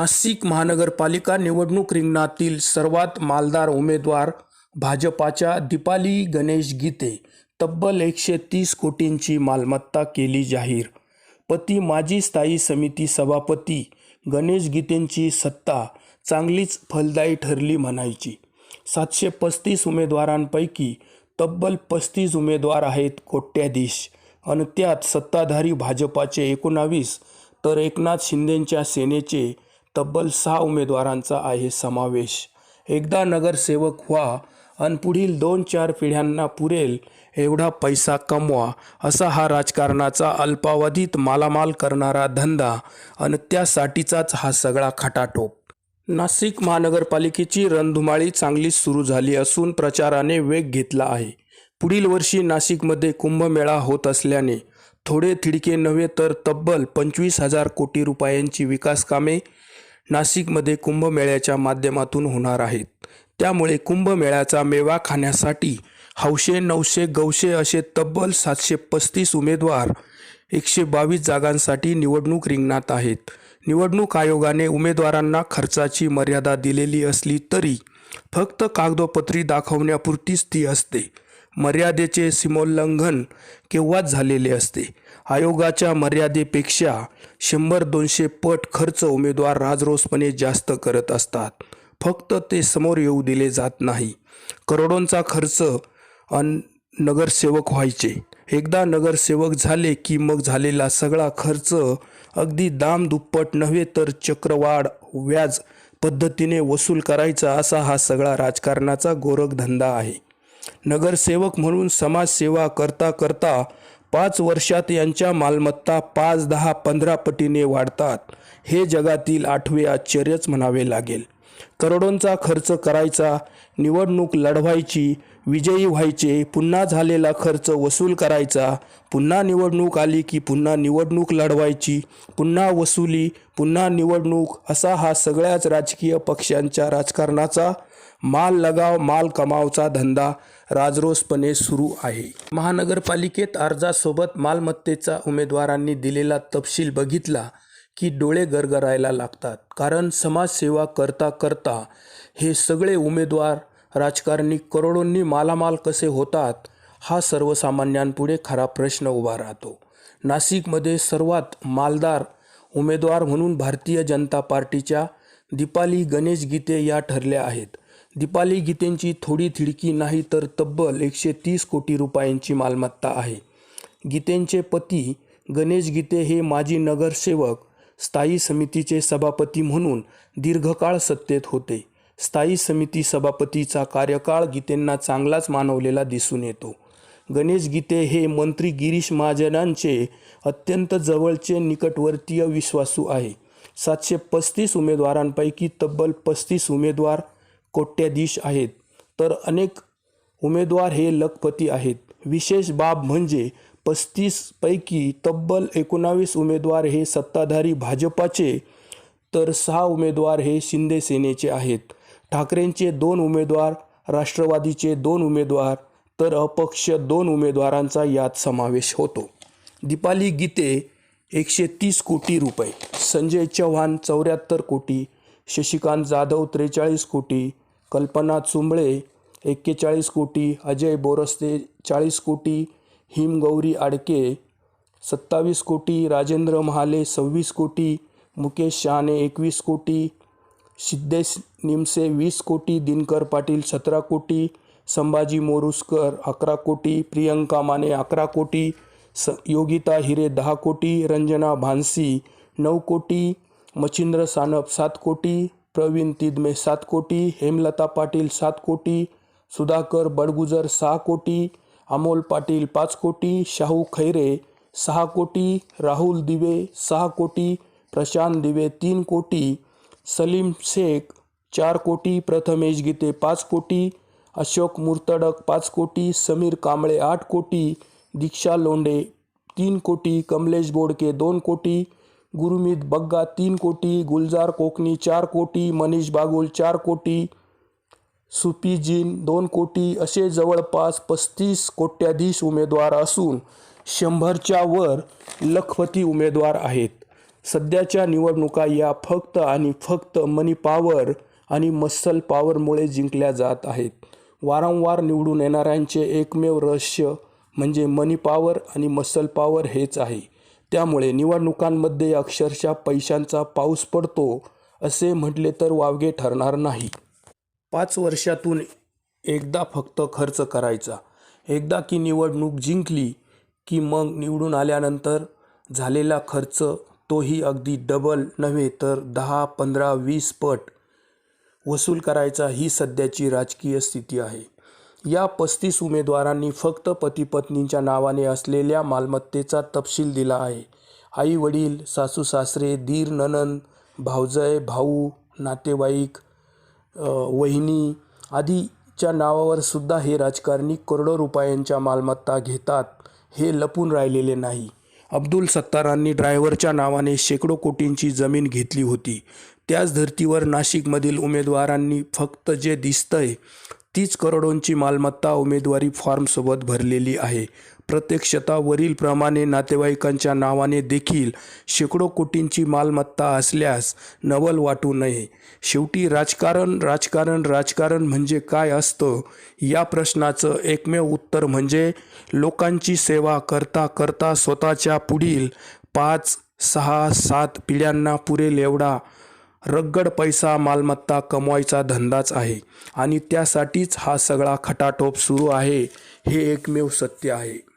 नाशिक महानगरपालिका निवडणूक रिंगणातील सर्वात मालदार उमेदवार भाजपाच्या दीपाली गणेश गीते तब्बल 130 कोटींची मालमत्ता केली जाहीर. पती माजी स्थायी समिती सभापती गणेश गीतेंची सत्ता चांगलीच फलदायी ठरली म्हणायची. 735 उमेदवारांपैकी तब्बल 35 उमेदवार आहेत कोट्याधीश आणि त्यात सत्ताधारी भाजपाचे 19 तर एकनाथ शिंदेंच्या सेनेचे तब्बल 6 उमेदवारांचा आहे समावेश. एकदा नगरसेवक व्हा आणि पुढील 2-4 पिढ्यांना पुरेल एवढा पैसा कमवा, असा हा राजकारणाचा अल्पावधीत मालामाल करणारा धंदा आणि त्यासाठीचाच हा सगळा खटाटोप. नाशिक महानगरपालिकेची रणधुमाळी चांगलीच सुरू झाली असून प्रचाराने वेग घेतला आहे. पुढील वर्षी नाशिकमध्ये कुंभमेळा होत असल्याने थोडे थिडके नव्हे तर तब्बल 25,000 कोटी रुपयांची विकास कामे नाशिकमध्ये कुंभमेळ्याच्या माध्यमातून होणार आहेत. त्यामुळे कुंभमेळ्याचा मेवा खाण्यासाठी हौशे नवशे गवशे असे तब्बल 735 उमेदवार 122 जागांसाठी निवडणूक रिंगणात आहेत. निवडणूक आयोगाने उमेदवारांना खर्चाची मर्यादा दिलेली असली तरी फक्त कागदोपत्री दाखवण्यापुरतीच ती असते. मर्यादेचे सीमोल्लंघन केव्हाच झालेले असते. आयोगाच्या मर्यादेपेक्षा 100-200 पट खर्च उमेदवार राजरोसपणे जास्त करत असतात. फक्त ते समोर येऊ दिले जात नाही. करोडोंचा खर्च नगरसेवक व्हायचे. एकदा नगरसेवक झाले की मग झालेला सगळा खर्च अगदी दामदुप्पट नव्हे तर चक्रवाढ व्याज पद्धतीने वसूल करायचा, असा हा सगळा राजकारणाचा गोरखधंदा आहे. नगरसेवक म्हणून समाजसेवा करता करता 5 वर्षात यांच्या मालमत्ता 5, 10, 15 पटीने वाढतात. हे जगातील 8वे आश्चर्यच म्हणावे लागेल. करोडोंचा खर्च करायचा, निवडणूक लढवायची, विजयी व्हायचे, पुन्हा झालेला खर्च वसूल करायचा, पुन्हा निवडणूक आली की पुन्हा निवडणूक लढवायची, पुन्हा वसुली, पुन्हा निवडणूक, असा हा सगळ्याच राजकीय पक्षांच्या राजकारणाचा माल लगाव माल कमावचा धंदा राजरोसपणे सुरू आहे. महानगरपालिकेत अर्जासोबत मालमत्तेचा उमेदवारांनी दिलेला तपशील बघितला की डोळे गरगरायला लागतात. कारण समाजसेवा करता करता हे सगळे उमेदवार राजकारणी करोडोंनी मालामाल कसे होतात, हा सर्वसामान्यांपुढे खरा प्रश्न उभा राहतो. नाशिकमध्ये सर्वात मालदार उमेदवार म्हणून भारतीय जनता पार्टीच्या दीपाली गणेश गीते या ठरल्या आहेत. दीपाली गीतेंची थोडी थिडकी नाही तर तब्बल 130 कोटी रुपयांची मालमत्ता आहे. गीतेंचे पती गणेश गीते हे माजी नगरसेवक स्थायी समितीचे सभापती म्हणून दीर्घकाळ सत्तेत होते. स्थायी समिती सभापतीचा कार्यकाळ गीतेंना चांगलाच मानवलेला दिसून येतो. गणेश गीते हे मंत्री गिरीश महाजनांचे अत्यंत जवळचे निकटवर्तीय विश्वासू आहे. 735 उमेदवारांपैकी तब्बल 35 उमेदवार कोट्याधीश आहेत तर अनेक उमेदवार हे लखपती आहेत. विशेष बाब म्हणजे 35 पैकी तब्बल 19 उमेदवार हे सत्ताधारी भाजपाचे तर 6 उमेदवार हे शिंदे सेनेचे आहेत. ठाकरेंचे 2 उमेदवार, राष्ट्रवादीचे 2 उमेदवार तर अपक्ष 2 उमेदवारांचा यात समावेश होतो. दीपाली गीते 130 कोटी रुपये, संजय चव्हाण 74 कोटी, शशिकांत जाधव 43 कोटी, कल्पना चुंबळे 41 कोटी, अजय बोरस्ते 40 कोटी, हिमगौरी आडके 27 कोटी, राजेंद्र महाले 26 कोटी, मुकेश शहाणे 21 कोटी, सिद्धेश निमसे 20 कोटी, दिनकर पाटील 17 कोटी, संभाजी मोरुसकर 11 कोटी, प्रियंका माने 11 कोटी, योगिता हिरे 10 कोटी, रंजना भानसी 9 कोटी, मच्छिंद्र सानप 7 कोटी, प्रवीण तिदमे 7 कोटी, हेमलता पाटील 7 कोटी, सुधाकर बडगुजर 6 कोटी, अमोल पाटील 5 कोटी, शाहू खैरे 6 कोटी, राहुल दिवे 6 कोटी, प्रशांत दिवे 3 कोटी, सलीम शेख 4 कोटी, प्रथमेश गीते 5 कोटी, अशोक मुर्तडक 5 कोटी, समीर कांबळे 8 कोटी, दीक्षा लोंढे 3 कोटी, कमलेश बोडके 2 कोटी, गुरुमीत बग्गा 3 कोटी, गुलजार कोकणी 4 कोटी, मनीष बागुल 4 कोटी, सुपीजीन 2 कोटी, असे जवळपास 35 कोट्याधीश उमेदवार असून 100च्या वर लखपती उमेदवार आहेत. सध्याच्या निवडणुका या फक्त आणि फक्त मनी पॉवर आणि मसल पॉवरमुळे जिंकल्या जात आहेत. वारंवार निवडून येणाऱ्यांचे एकमेव रहस्य म्हणजे मनी पॉवर आणि मसल पॉवर हेच आहे. त्यामुळे निवडणुकांमध्ये अक्षरशः पैशांचा पाऊस पडतो असे म्हटले तर वावगे ठरणार नाही. 5 वर्षातून एकदा फक्त खर्च करायचा. एकदा की निवडणूक जिंकली की मग निवडून आल्यानंतर झालेला खर्च तोही अगदी डबल नव्हे तर 10, 15, 20 पट वसूल करायचा ही सध्याची राजकीय स्थिती आहे. या 35 उमेदवारांनी फक्त पती-पत्नींच्या नावाने असलेल्या मालमत्तेचा तपशील दिला आहे. आई वडील, सासू सासरे, दीर नणंद, भावजय, भाऊ, नातेवाईक, वहिनी आदीच्या नावावर सुद्धा हे राजकारणी करोडो रुपयांच्या मालमत्ता घेतात हे लपून राहिलेले नाही. अब्दुल सत्तारांनी ड्रायव्हरच्या नावाने शेकडो कोटींची जमीन घेतली होती. त्याच धर्तीवर नाशिकमधील उमेदवारांनी फक्त जे दिसतंय तीच करोडोंची मालमत्ता उमेदवारी फॉर्मसोबत भरलेली आहे. प्रत्यक्षतः वरीलप्रमाणे नातेवाईकांच्या नावाने देखील शेकडो कोटींची मालमत्ता असल्यास नवल वाटू नये. शेवटी राजकारण राजकारण राजकारण म्हणजे काय असतं या प्रश्नाचं एकमेव उत्तर म्हणजे लोकांची सेवा करता करता स्वतःच्या पुढील 5, 6, 7 पिढ्यांना पुरेल एवढा रगड पैसा मालमत्ता कमवायचा धंदाच आहे आणि त्यासाठीच हा सगळा खटाटोप सुरू आहे हे एकमेव सत्य आहे.